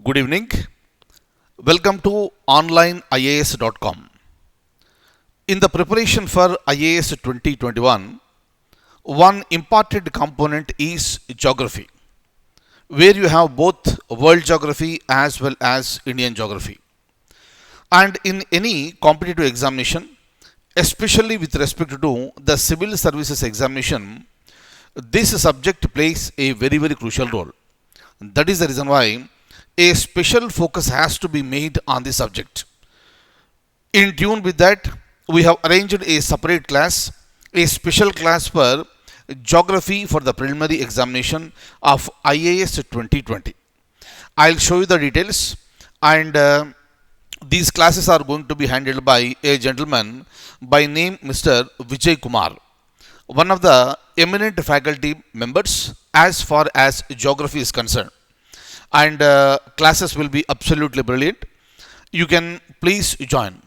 Good evening. Welcome to onlineias.com. In the preparation for IAS 2021, one important component is geography, where you have both world geography as well as Indian geography. And in any competitive examination, especially with respect to the civil services examination, this subject plays a very crucial role. That is the reason why a special focus has to be made on this subject. In tune with that, we have arranged a separate class, a special class for geography for the preliminary examination of IAS 2020. I'll show you the details, and these classes are going to be handled by a gentleman by name Mr. Vijay Kumar, one of the eminent faculty members as far as geography is concerned. And classes will be absolutely brilliant. You can please join.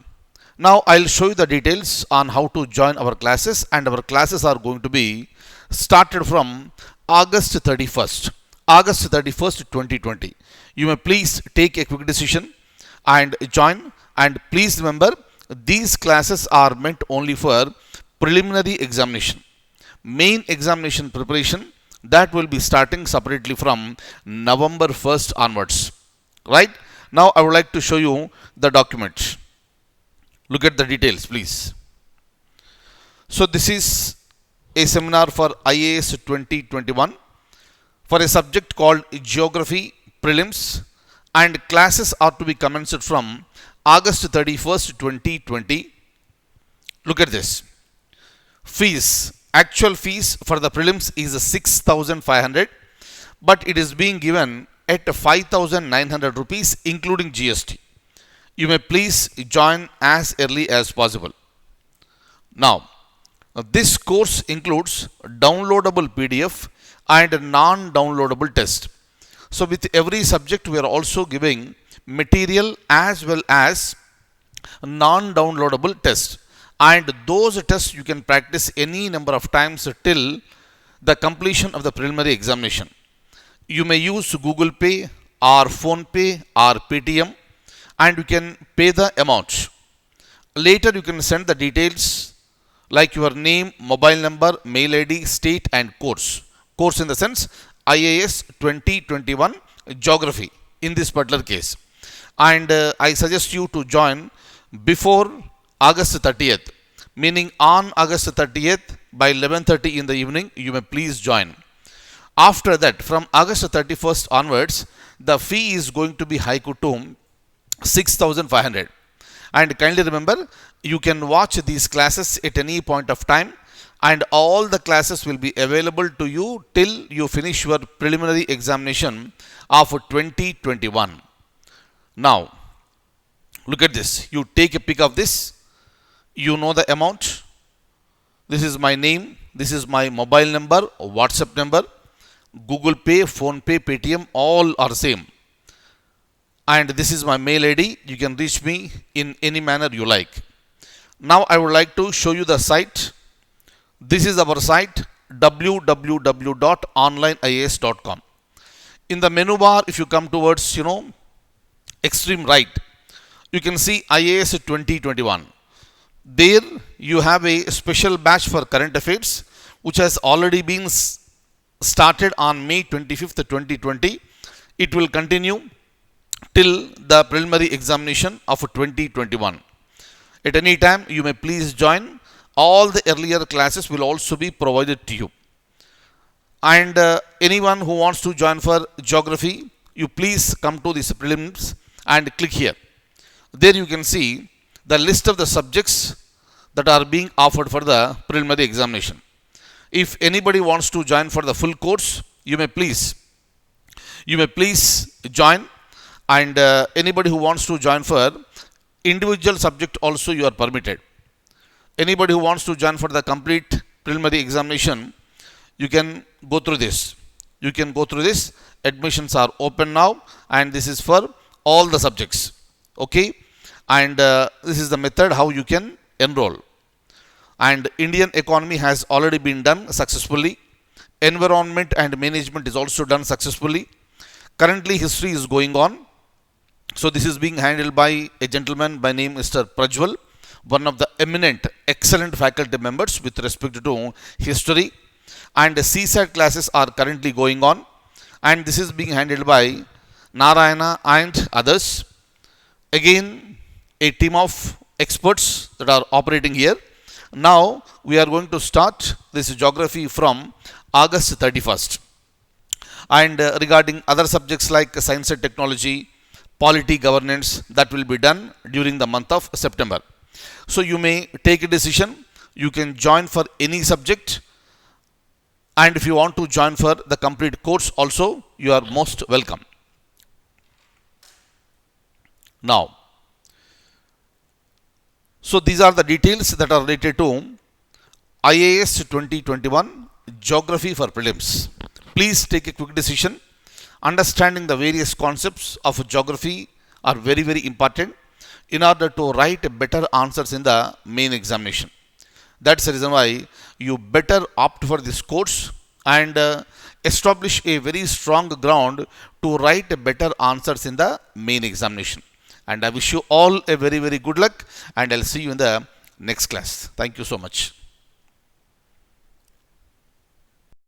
Now I'll show you the details on how to join our classes, and our classes are going to be started from August 31st. August 31st, 2020. You may please take a quick decision and join. And please remember, these classes are meant only for preliminary examination. Main examination preparation, that will be starting separately from November 1st onwards. Right? Now I would like to show you the document. Look at the details, please. So this is a seminar for IAS 2021 for a subject called Geography Prelims, and classes are to be commenced from August 31st, 2020. Look at this. Fees. Actual fees for the prelims is 6,500, but it is being given at 5,900 rupees including GST. You may please join as early as possible. Now, this course includes downloadable PDF and non-downloadable test. So with every subject we are also giving material as well as non-downloadable test. And those tests you can practice any number of times till the completion of the preliminary examination. You may use Google Pay or Phone Pay or Paytm, and you can pay the amount. Later you can send the details like your name, mobile number, mail ID, state and course. Course in the sense IAS 2021 Geography in this particular case. And I suggest you to join before August 30th, meaning on August 30th by 11:30 in the evening, you may please join. After that, from August 31st onwards, the fee is going to be hiked to 6,500. And kindly remember, you can watch these classes at any point of time, and all the classes will be available to you till you finish your preliminary examination of 2021. Now, look at this. You take a pic of this. You know the amount. This is my name. This is my mobile number, WhatsApp number, Google Pay, Phone Pay, Paytm, all are same. And this is my mail ID. You can reach me in any manner you like. Now I would like to show you the site. This is our site, www.onlineias.com. In the menu bar, if you come towards, extreme right, you can see IAS 2021. There you have a special batch for current affairs, which has already been started on May 25th, 2020. It will continue till the preliminary examination of 2021. At any time, you may please join. All the earlier classes will also be provided to you. And anyone who wants to join for geography, you please come to this prelims and click here. There you can see the list of the subjects that are being offered for the preliminary examination. If anybody wants to join for the full course, you may please join. And anybody who wants to join for individual subject also, you are permitted. Anybody who wants to join for the complete preliminary examination, you can go through this. Admissions are open now, and this is for all the subjects. Okay? And this is the method how you can enroll. And Indian economy has already been done successfully. Environment and management is also done successfully. Currently history is going on. So this is being handled by a gentleman by name Mr. Prajwal, one of the eminent, excellent faculty members with respect to history. And CSAT classes are currently going on. And this is being handled by Narayana and others. Again, a team of experts that are operating here. Now we are going to start this geography from August 31st. And regarding other subjects like science and technology, polity, governance, that will be done during the month of September. So you may take a decision. You can join for any subject, and if you want to join for the complete course also, you are most welcome. Now, so these are the details that are related to IAS 2021 Geography for Prelims. Please take a quick decision. Understanding the various concepts of geography are very, very important in order to write better answers in the main examination. That's the reason why you better opt for this course and establish a very strong ground to write better answers in the main examination. And I wish you all a very, very good luck, and I'll see you in the next class. Thank you so much.